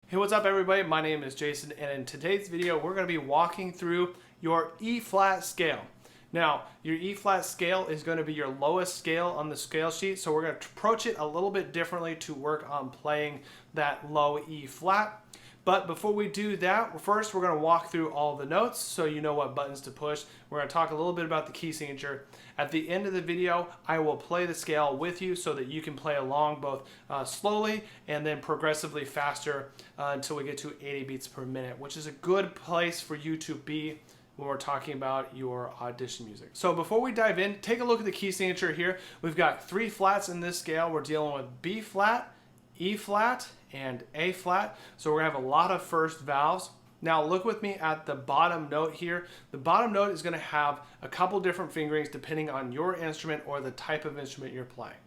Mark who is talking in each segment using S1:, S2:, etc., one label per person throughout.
S1: Hey, what's up everybody? My name is Jason, and in today's video we're going to be walking through your E-flat scale. Now, your E-flat scale is going to be your lowest scale on the scale sheet, so we're going to approach it a little bit differently to work on playing that low E-flat. But before we do that, first we're going to walk through all the notes so you know what buttons to push. We're going to talk a little bit about the key signature. At the end of the video, I will play the scale with you so that you can play along both slowly and then progressively faster until we get to 80 beats per minute, which is a good place for you to be when we're talking about your audition music. So before we dive in, take a look at the key signature here. We've got 3 flats in this scale. We're dealing with B flat, E flat, and A flat. So we're gonna have a lot of first valves. Now look with me at the bottom note here. The bottom note is gonna have a couple different fingerings depending on your instrument or the type of instrument you're playing.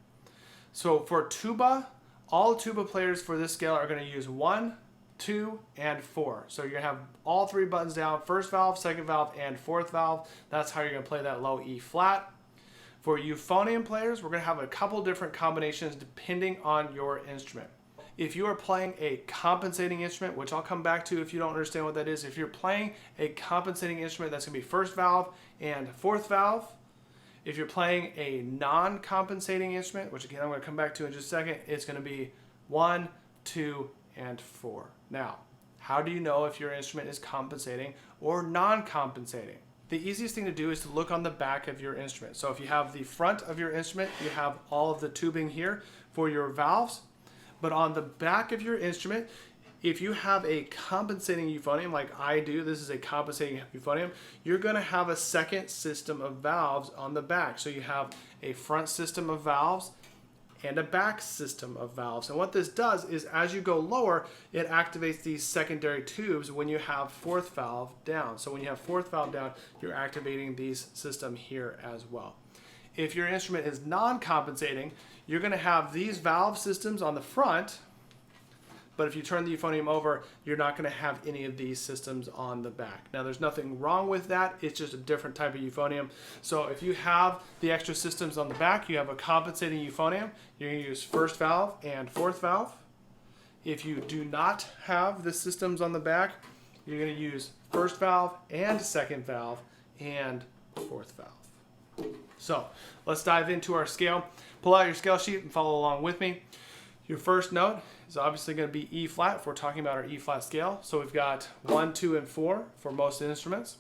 S1: So for tuba, all tuba players for this scale are gonna use 1, 2, and 4. So you're gonna have all 3 buttons down, first valve, second valve, and fourth valve. That's how you're gonna play that low E flat. For euphonium players, we're gonna have a couple different combinations depending on your instrument. If you are playing a compensating instrument, which I'll come back to if you don't understand what that is, if you're playing a compensating instrument, that's gonna be first valve and fourth valve. If you're playing a non-compensating instrument, which again I'm gonna come back to in just a second, it's gonna be 1, 2, and 4. Now, how do you know if your instrument is compensating or non-compensating? The easiest thing to do is to look on the back of your instrument. So if you have the front of your instrument, you have all of the tubing here for your valves. But on the back of your instrument, if you have a compensating euphonium like I do, this is a compensating euphonium, you're going to have a second system of valves on the back. So you have a front system of valves and a back system of valves. And what this does is as you go lower, it activates these secondary tubes when you have fourth valve down. So when you have fourth valve down, you're activating these system here as well. If your instrument is non-compensating, you're gonna have these valve systems on the front, but if you turn the euphonium over, you're not gonna have any of these systems on the back. Now there's nothing wrong with that, it's just a different type of euphonium. So if you have the extra systems on the back, you have a compensating euphonium, you're gonna use first valve and fourth valve. If you do not have the systems on the back, you're gonna use first valve and second valve and fourth valve. So let's dive into our scale. Pull out your scale sheet and follow along with me. Your first note is obviously going to be E flat if we're talking about our E flat scale. So we've got 1, 2, and 4 for most instruments.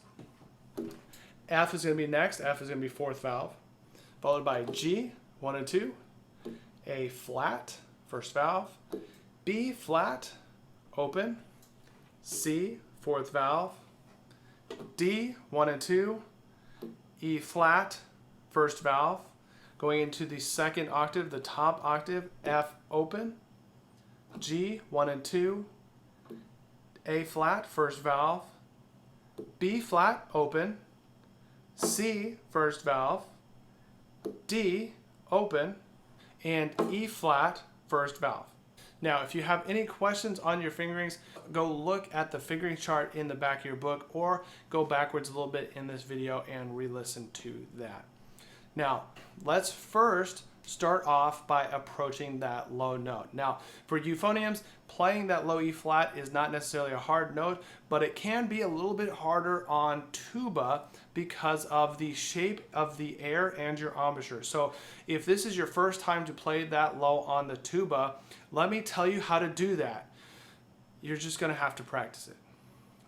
S1: F is going to be next. F is going to be fourth valve. Followed by G, 1 and 2. A flat, first valve. B flat, open. C, fourth valve. D, 1 and 2. E flat, first valve. Going into the second octave, the top octave, F open, G, 1 and 2, A flat, first valve, B flat, open, C, first valve, D, open, and E flat, first valve. Now, if you have any questions on your fingerings, go look at the fingering chart in the back of your book or go backwards a little bit in this video and re-listen to that. Now, let's first start off by approaching that low note. Now, for euphoniums, playing that low E flat is not necessarily a hard note, but it can be a little bit harder on tuba because of the shape of the air and your embouchure. So if this is your first time to play that low on the tuba, let me tell you how to do that. You're just gonna have to practice it.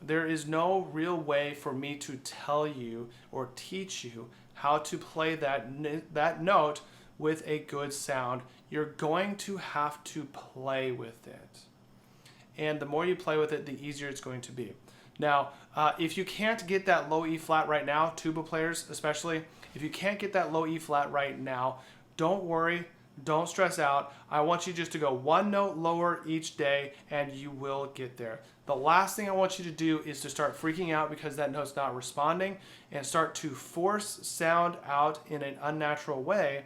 S1: There is no real way for me to tell you or teach you how to play that note with a good sound. You're going to have to play with it. And the more you play with it, the easier it's going to be. Now, if you can't get that low E flat right now, tuba players especially, if you can't get that low E flat right now, don't worry. Don't stress out. I want you just to go 1 note lower each day and you will get there. The last thing I want you to do is to start freaking out because that note's not responding and start to force sound out in an unnatural way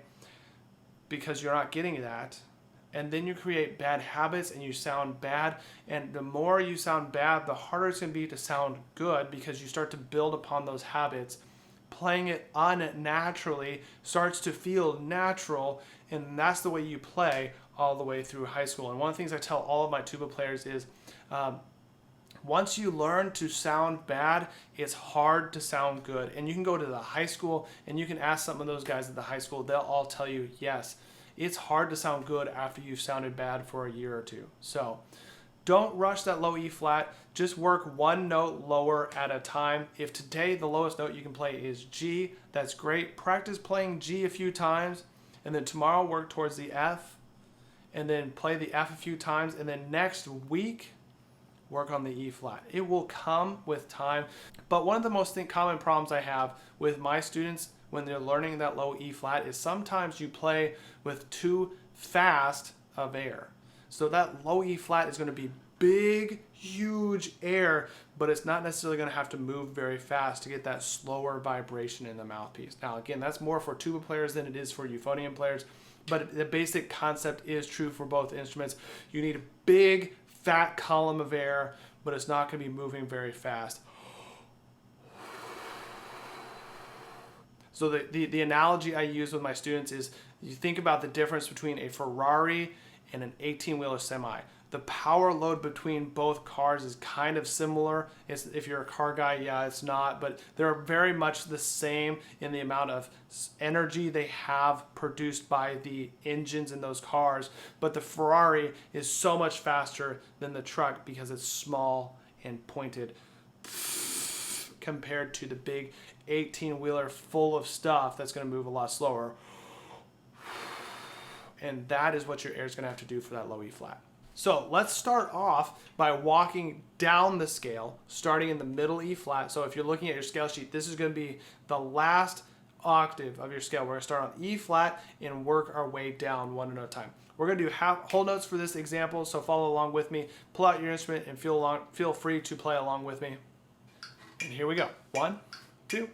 S1: because you're not getting that. And then you create bad habits and you sound bad. And the more you sound bad, the harder it's going to be to sound good because you start to build upon those habits. Playing it unnaturally starts to feel natural, and that's the way you play all the way through high school. And one of the things I tell all of my tuba players is Once you learn to sound bad, it's hard to sound good. And you can go to the high school and you can ask some of those guys at the high school, they'll all tell you, yes, it's hard to sound good after you've sounded bad for a year or two. So don't rush that low E flat. Just work one note lower at a time. If today the lowest note you can play is G, that's great. Practice playing G a few times, and then tomorrow work towards the F, and then play the F a few times, and then next week work on the E flat. It will come with time. But one of the most common problems I have with my students when they're learning that low E flat is sometimes you play with too fast of air. So that low E flat is going to be big, huge air, but it's not necessarily going to have to move very fast to get that slower vibration in the mouthpiece. Now, again, that's more for tuba players than it is for euphonium players, but the basic concept is true for both instruments. You need a big, fat column of air, but it's not going to be moving very fast. So the analogy I use with my students is you think about the difference between a Ferrari and an 18-wheeler semi. The power load between both cars is kind of similar. If you're a car guy, yeah, it's not, but they're very much the same in the amount of energy they have produced by the engines in those cars. But the Ferrari is so much faster than the truck because it's small and pointed compared to the big 18-wheeler full of stuff that's going to move a lot slower. And that is what your air is going to have to do for that low E flat. So let's start off by walking down the scale, starting in the middle E flat. So if you're looking at your scale sheet, this is going to be the last octave of your scale. We're going to start on E flat and work our way down one note at a time. We're going to do whole notes for this example, so follow along with me. Pull out your instrument and feel free to play along with me. And here we go. 1, 2.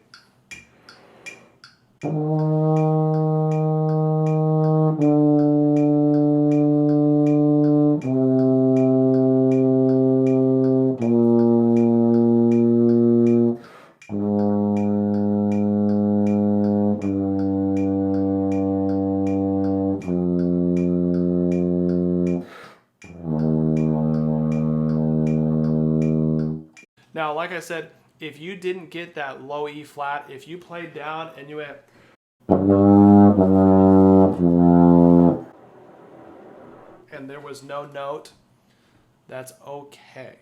S1: Now, like I said, if you didn't get that low E flat, if you played down and you went and there was no note, that's okay.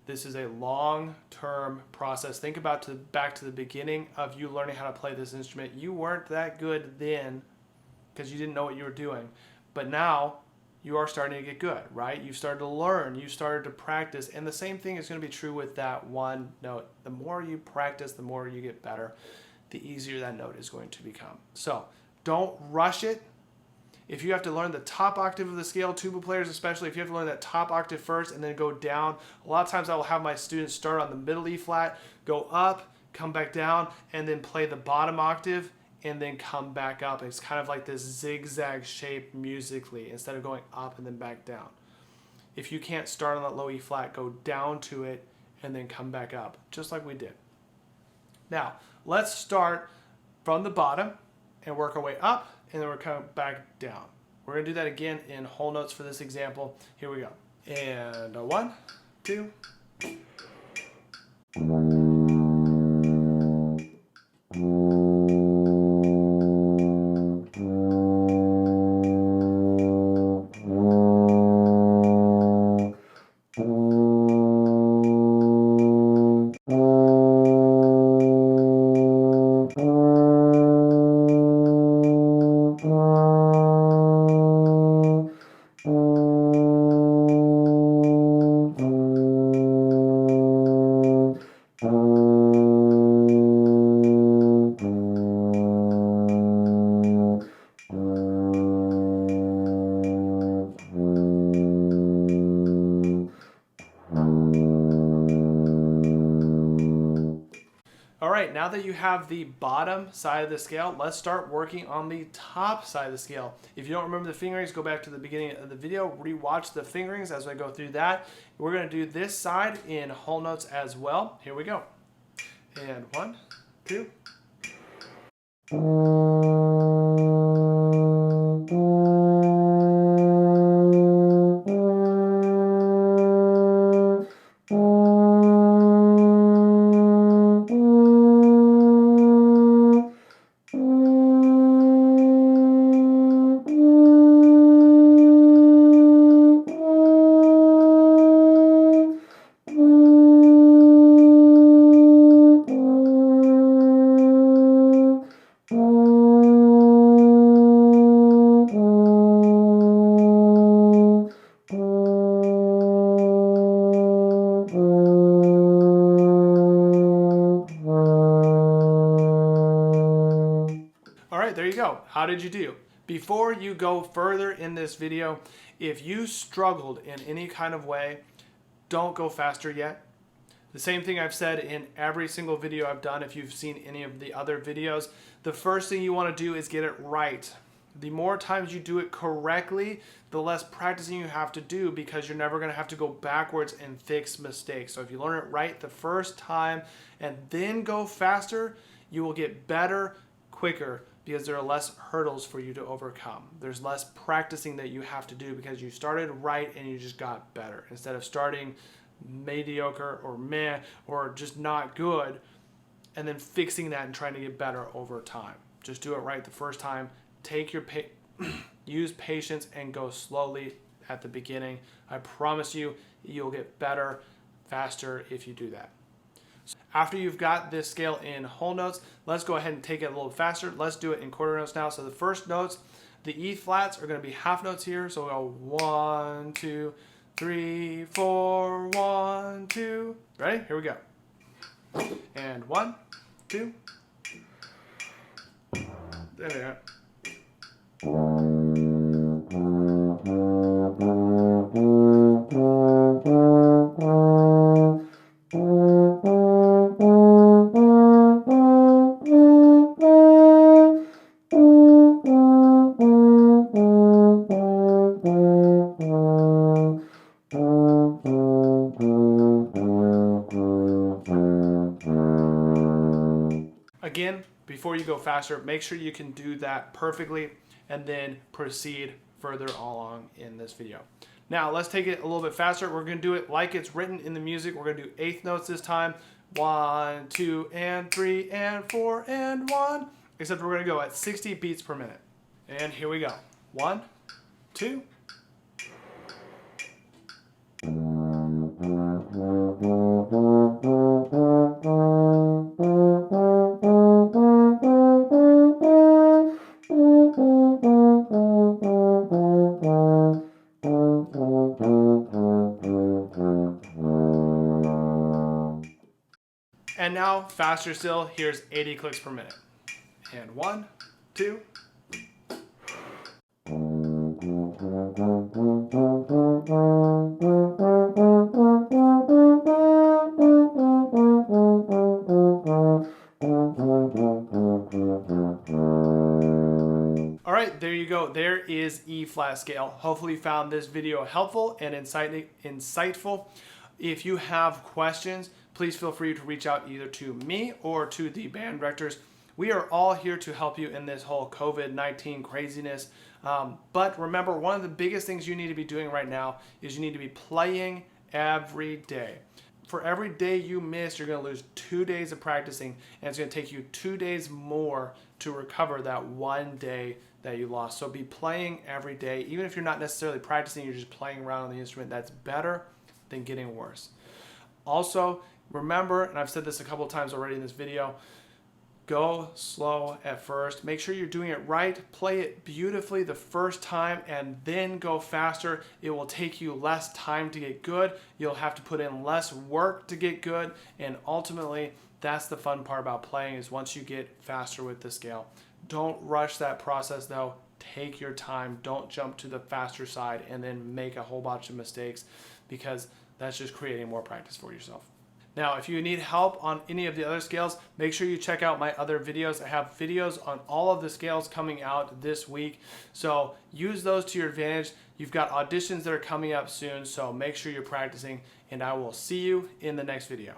S1: This is a long-term process. Think about back to the beginning of you learning how to play this instrument. You weren't that good then because you didn't know what you were doing. But now you are starting to get good, right? You've started to learn, you started to practice, and the same thing is going to be true with that one note. The more you practice, the more you get better, the easier that note is going to become. So don't rush it. If you have to learn the top octave of the scale, tuba players especially, if you have to learn that top octave first and then go down, a lot of times I will have my students start on the middle E flat, go up, come back down, and then play the bottom octave and then come back up. It's kind of like this zigzag shape musically instead of going up and then back down. If you can't start on that low E flat, go down to it and then come back up, just like we did. Now, let's start from the bottom and work our way up, and then we're coming back down. We're going to do that again in whole notes for this example. Here we go. And 1, 2. All right, now that you have the bottom side of the scale, let's start working on the top side of the scale. If you don't remember the fingerings, go back to the beginning of the video, rewatch the fingerings as I go through that. We're going to do this side in whole notes as well. Here we go. And 1, 2. go. How did you do? Before you go further in this video, if you struggled in any kind of way, don't go faster yet. The same thing I've said in every single video I've done. If you've seen any of the other videos, the first thing you want to do is get it right. The more times you do it correctly, the less practicing you have to do, because you're never going to have to go backwards and fix mistakes. So if you learn it right the first time and then go faster, you will get better quicker, because there are less hurdles for you to overcome. There's less practicing that you have to do because you started right and you just got better, instead of starting mediocre or meh or just not good and then fixing that and trying to get better over time. Just do it right the first time. Take your use patience and go slowly at the beginning. I promise you, you'll get better faster if you do that. So after you've got this scale in whole notes, let's go ahead and take it a little faster. Let's do it in quarter notes now. So the first notes, the E flats, are going to be half notes here. So we'll go 1, 2, 3, 4, 1, 2. Ready? Here we go. And 1, 2. There we go. Again, before you go faster, make sure you can do that perfectly and then proceed further along in this video. Now let's take it a little bit faster. We're going to do it like it's written in the music. We're going to do eighth notes this time. 1, 2, and 3, and 4, and 1. Except we're going to go at 60 beats per minute. And here we go. 1, 2. And now, faster still, here's 80 clicks per minute. And 1, 2. All right, there you go. There is E flat scale. Hopefully you found this video helpful and insightful. If you have questions, please feel free to reach out either to me or to the band directors. We are all here to help you in this whole COVID-19 craziness. But remember, one of the biggest things you need to be doing right now is you need to be playing every day. For every day you miss, you're going to lose 2 days of practicing, and it's going to take you 2 days more to recover that 1 day that you lost. So be playing every day. Even if you're not necessarily practicing, you're just playing around on the instrument. That's better than getting worse. Also, remember, and I've said this a couple of times already in this video, go slow at first. Make sure you're doing it right. Play it beautifully the first time and then go faster. It will take you less time to get good. You'll have to put in less work to get good. And ultimately, that's the fun part about playing, is once you get faster with the scale. Don't rush that process though. Take your time. Don't jump to the faster side and then make a whole bunch of mistakes, because that's just creating more practice for yourself. Now, if you need help on any of the other scales, make sure you check out my other videos. I have videos on all of the scales coming out this week, so use those to your advantage. You've got auditions that are coming up soon, so make sure you're practicing, and I will see you in the next video.